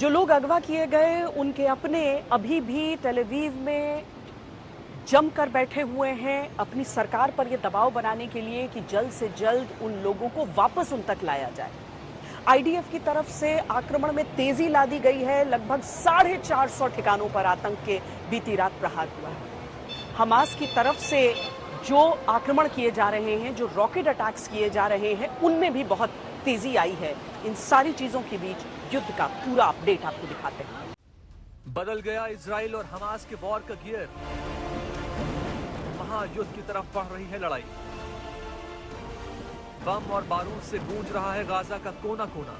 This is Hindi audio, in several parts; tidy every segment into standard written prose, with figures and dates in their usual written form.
जो लोग अगवा किए गए उनके अपने अभी भी टेल अवीव में जमकर बैठे हुए हैं अपनी सरकार पर यह दबाव बनाने के लिए कि जल्द से जल्द उन लोगों को वापस उन तक लाया जाए। आईडीएफ की तरफ से आक्रमण में तेजी ला दी गई है। लगभग 450 ठिकानों पर आतंक के बीती रात प्रहार हुआ है। हमास की तरफ से जो आक्रमण किए जा रहे हैं, जो रॉकेट अटैक्स किए जा रहे हैं, उनमें भी बहुत तेजी आई है। इन सारी चीजों के बीच युद्ध का पूरा अपडेट आपको दिखाते हैं। बदल गया इजराइल और हमास के वॉर का गियर। महायुद्ध की तरफ बढ़ रही है लड़ाई। बम और बारूद से गूंज रहा है गाजा का कोना कोना।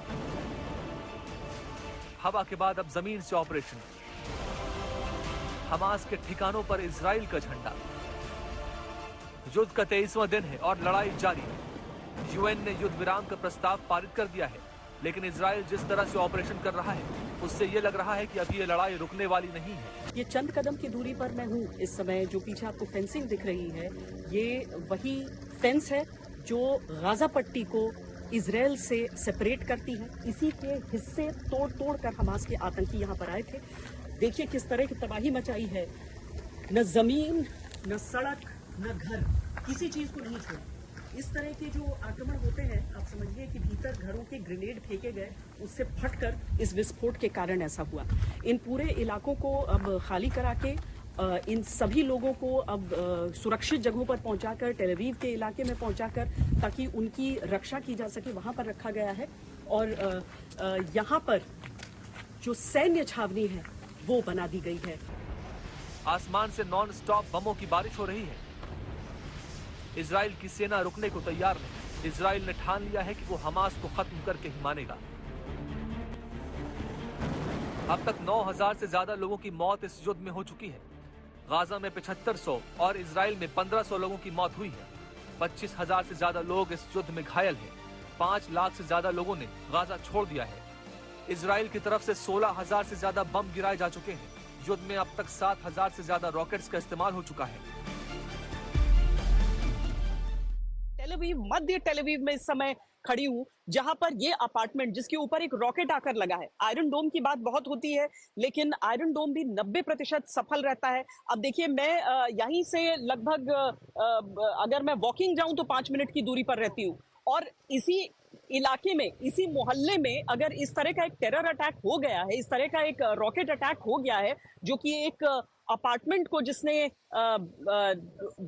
हवा के बाद अब जमीन से ऑपरेशन। हमास के ठिकानों पर इजराइल का झंडा। युद्ध का 23वां दिन है और लड़ाई जारी है। यूएन ने युद्ध विराम का प्रस्ताव पारित कर दिया है, लेकिन इजराइल जिस तरह से ऑपरेशन कर रहा है उससे यह लग रहा है कि अभी ये लड़ाई रुकने वाली नहीं है। ये चंद कदम की दूरी पर मैं हूँ इस समय। जो पीछे आपको फेंसिंग दिख रही है, ये वही फेंस है जो गाजा पट्टी को इजराइल से सेपरेट करती है। इसी के हिस्से तोड़ तोड़ कर हमास के आतंकी यहाँ पर आए थे। देखिए किस तरह की तबाही मचाई है। न जमीन, न सड़क, न घर, किसी चीज को नहीं छोड़ा। इस तरह के जो आक्रमण होते हैं, आप समझिए कि भीतर घरों के ग्रेनेड फेंके गए, उससे फटकर इस विस्फोट के कारण ऐसा हुआ। इन पूरे इलाकों को अब खाली करा के इन सभी लोगों को अब सुरक्षित जगहों पर पहुंचाकर, टेल अवीव के इलाके में पहुंचाकर, ताकि उनकी रक्षा की जा सके, वहां पर रखा गया है। और यहाँ पर जो सैन्य छावनी है वो बना दी गई है। आसमान से नॉन स्टॉप बमों की बारिश हो रही है। इजराइल की सेना रुकने को तैयार नहीं। इजराइल ने ठान लिया है कि वो हमास को खत्म करके ही मानेगा। अब तक 9000 से ज्यादा लोगों की मौत इस युद्ध में हो चुकी है। गाजा में 7500 और इजराइल में 1500 लोगों की मौत हुई है। 25000 से ज्यादा लोग इस युद्ध में घायल हैं। 5 लाख से ज्यादा लोगों ने गाजा छोड़ दिया है। इजराइल की तरफ से 16000 से ज्यादा बम गिराए जा चुके हैं। युद्ध में अब तक 7000 से ज्यादा रॉकेट्स का इस्तेमाल हो चुका है। टेल अवीव, मध्य टेल अवीव में इस समय खड़ी हूँ, जहां पर ये अपार्टमेंट जिसके ऊपर एक रॉकेट आकर लगा है। आयरन डोम की बात बहुत होती है, लेकिन आयरन डोम भी 90% सफल रहता है। अब देखिए, मैं यहीं से लगभग अगर मैं वॉकिंग जाऊं तो 5 मिनट की दूरी पर रहती हूँ। और इसी इलाके में, इसी मोहल्ले में अगर इस तरह का एक टेरर अटैक हो गया है, इस तरह का एक रॉकेट अटैक हो गया है, जो कि एक अपार्टमेंट को जिसने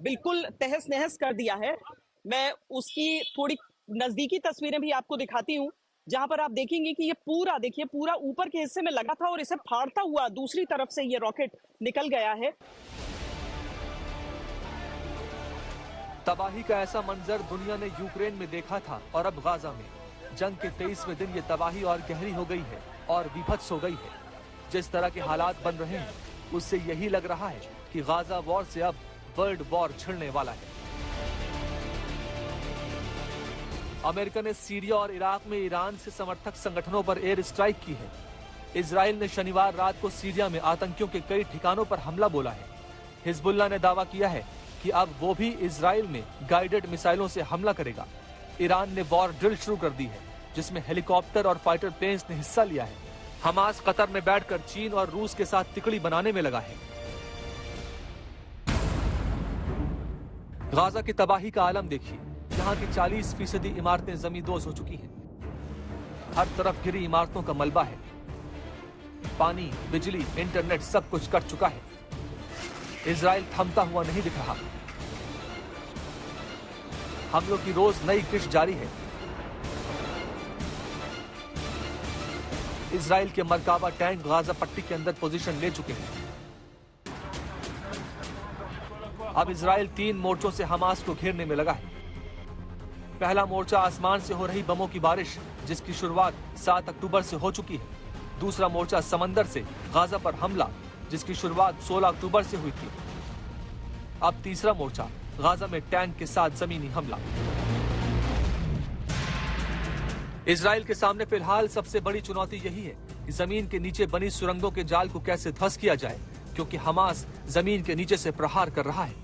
बिल्कुल तहस नहस कर दिया है, मैं उसकी थोड़ी नजदीकी तस्वीरें भी आपको दिखाती हूँ, जहां पर आप देखेंगे कि ये पूरा, देखिए, पूरा ऊपर के हिस्से में लगा था और इसे फाड़ता हुआ दूसरी तरफ से ये रॉकेट निकल गया है। तबाही का ऐसा मंजर दुनिया ने यूक्रेन में देखा था और अब गाजा में। जंग के 23वें दिन ये तबाही और गहरी हो गई है और विभत्स हो गई है। जिस तरह के हालात बन रहे हैं उससे यही लग रहा है कि गाजा वॉर से अब वर्ल्ड वॉर छिड़ने वाला है। अमेरिका ने सीरिया और इराक में ईरान से समर्थक संगठनों पर एयर स्ट्राइक की है। इजराइल ने शनिवार रात को सीरिया में आतंकियों के कई ठिकानों पर हमला बोला है। हिजबुल्लाह ने दावा किया है कि अब वो भी इजराइल में गाइडेड मिसाइलों से हमला करेगा। ईरान ने वॉर ड्रिल शुरू कर दी है, जिसमें हेलीकॉप्टर और फाइटर प्लेन्स ने हिस्सा लिया है। हमास कतर में बैठकर चीन और रूस के साथ तिकड़ी बनाने में लगा है। गाजा की तबाही का आलम देखिए। यहाँ की 40% इमारतें जमींदोज हो चुकी हैं। हर तरफ गिरी इमारतों का मलबा है। पानी, बिजली, इंटरनेट सब कुछ कट चुका है। इजराइल थमता हुआ नहीं दिख रहा। हमलों की रोज नई किश्त जारी है। इजराइल के मरकाबा टैंक गाजा पट्टी के अंदर पोजीशन ले चुके हैं। अब इजराइल 3 मोर्चों से हमास को घेरने में लगा है। पहला मोर्चा आसमान से हो रही बमों की बारिश, जिसकी शुरुआत 7 अक्टूबर से हो चुकी है। दूसरा मोर्चा समंदर से गाजा पर हमला, जिसकी शुरुआत 16 अक्टूबर से हुई थी। अब तीसरा मोर्चा गाजा में टैंक के साथ जमीनी हमला। इजराइल के सामने फिलहाल सबसे बड़ी चुनौती यही है कि जमीन के नीचे बनी सुरंगों के जाल को कैसे ध्वस्त किया जाए, क्योंकि हमास जमीन के नीचे से प्रहार कर रहा है।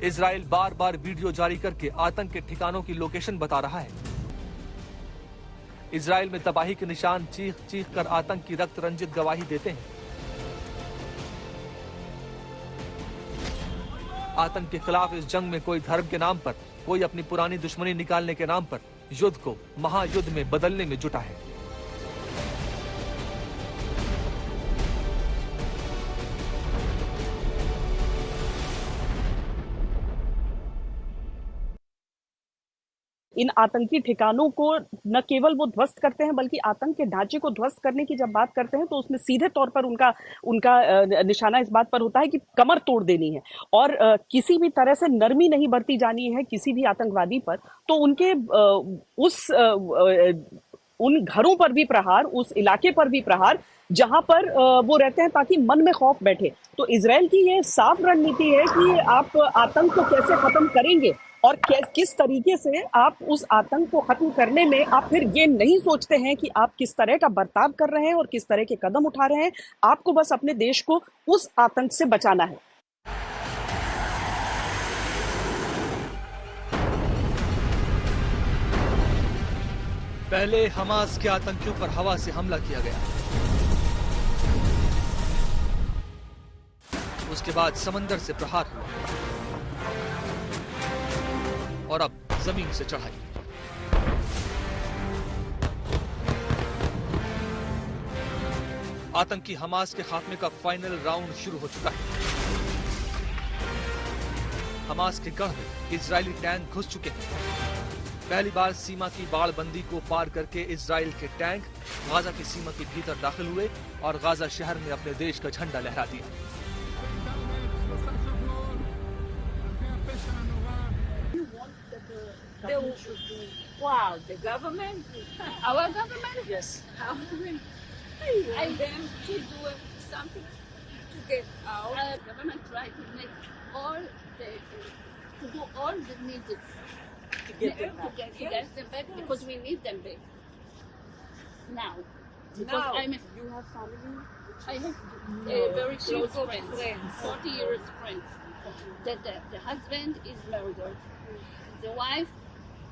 इजराइल बार बार वीडियो जारी करके आतंक के ठिकानों की लोकेशन बता रहा है। इजराइल में तबाही के निशान चीख चीख कर आतंक की रक्त रंजित गवाही देते हैं। आतंक के खिलाफ इस जंग में कोई धर्म के नाम पर, कोई अपनी पुरानी दुश्मनी निकालने के नाम पर युद्ध को महायुद्ध में बदलने में जुटा है। इन आतंकी ठिकानों को न केवल वो ध्वस्त करते हैं, बल्कि आतंक के ढांचे को ध्वस्त करने की जब बात करते हैं तो उसमें सीधे तौर पर उनका निशाना इस बात पर होता है कि कमर तोड़ देनी है और किसी भी तरह से नरमी नहीं बरती जानी है किसी भी आतंकवादी पर। तो उनके उन घरों पर भी प्रहार, उस इलाके पर भी प्रहार जहां पर वो रहते हैं, ताकि मन में खौफ बैठे। तो इजराइल की ये साफ रणनीति है कि आप आतंक को कैसे खत्म करेंगे और किस तरीके से आप उस आतंक को खत्म करने में आप फिर ये नहीं सोचते हैं कि आप किस तरह का बर्ताव कर रहे हैं और किस तरह के कदम उठा रहे हैं। आपको बस अपने देश को उस आतंक से बचाना है। पहले हमास के आतंकियों पर हवा से हमला किया गया, उसके बाद समंदर से प्रहार हुआ और अब जमीन से चढ़ाई। आतंकी हमास के खात्मे का फाइनल राउंड शुरू हो चुका है। हमास के गढ़ में इजरायली टैंक घुस चुके हैं। पहली बार सीमा की बाड़बंदी को पार करके इजराइल के टैंक गाजा की सीमा के भीतर दाखिल हुए और गाजा शहर में अपने देश का झंडा लहरा दिया। Wow, the government? Our government? Yes. I them to do something to get out. Our government try to make to do all the needed To get them back. to get them back because we need them back now. Because Now, you have family? I have a very close friends, 40 years friends. The husband is murdered. The wife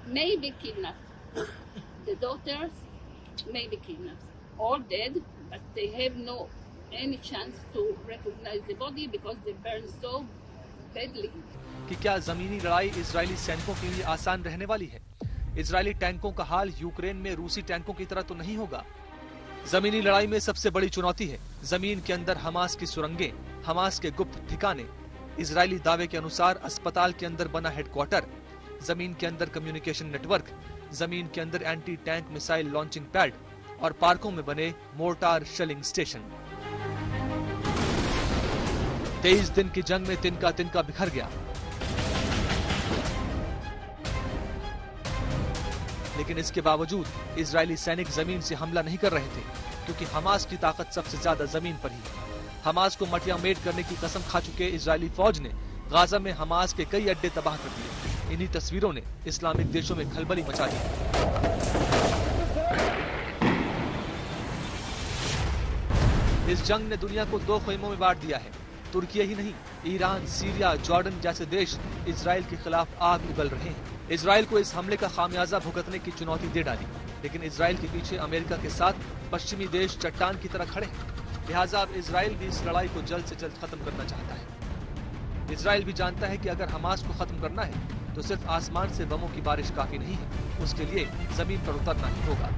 may be kidnapped. The daughters may be kidnapped. All dead, but they have no any chance to recognize the body because they burn so badly. कि क्या जमीनी लड़ाई इजरायली सैनिकों के लिए आसान रहने वाली है? इजरायली टैंकों का हाल यूक्रेन में रूसी टैंकों की तरह तो नहीं होगा। जमीनी लड़ाई में सबसे बड़ी चुनौती है जमीन के अंदर हमास की सुरंगें, हमास के गुप्त ठिकाने, इजरायली दावे के अनुसार अस्पताल के अंदर बना हेडक्वार्टर, जमीन के अंदर कम्युनिकेशन नेटवर्क, जमीन के अंदर anti tank missile launching pad और पार्कों में बने मोर्टार शेलिंग स्टेशन। 23 दिन की जंग में तिनका तिनका बिखर गया, लेकिन इसके बावजूद इजरायली सैनिक जमीन से हमला नहीं कर रहे थे, क्योंकि हमास की ताकत सबसे ज्यादा जमीन पर ही है। हमास को मटियामेट करने की कसम खा चुके इजरायली फौज ने गाजा में हमास के कई अड्डे तबाह कर दिए। इन्हीं तस्वीरों ने इस्लामिक देशों में खलबली मचा दी। इस जंग ने दुनिया को दो खेमों में बांट दिया है। तुर्की ही नहीं, ईरान, सीरिया, जॉर्डन जैसे देश इजराइल के खिलाफ आग उगल रहे हैं। इजराइल को इस हमले का खामियाजा भुगतने की चुनौती दे डाली, लेकिन इजराइल के पीछे अमेरिका के साथ पश्चिमी देश चट्टान की तरह खड़े हैं। लिहाजा अब इजराइल भी इस लड़ाई को जल्द से जल्द खत्म करना चाहता है। इजराइल भी जानता है कि अगर हमास को खत्म करना है तो सिर्फ आसमान से बमों की बारिश काफी नहीं है, उसके लिए जमीन पर उतरना ही होगा।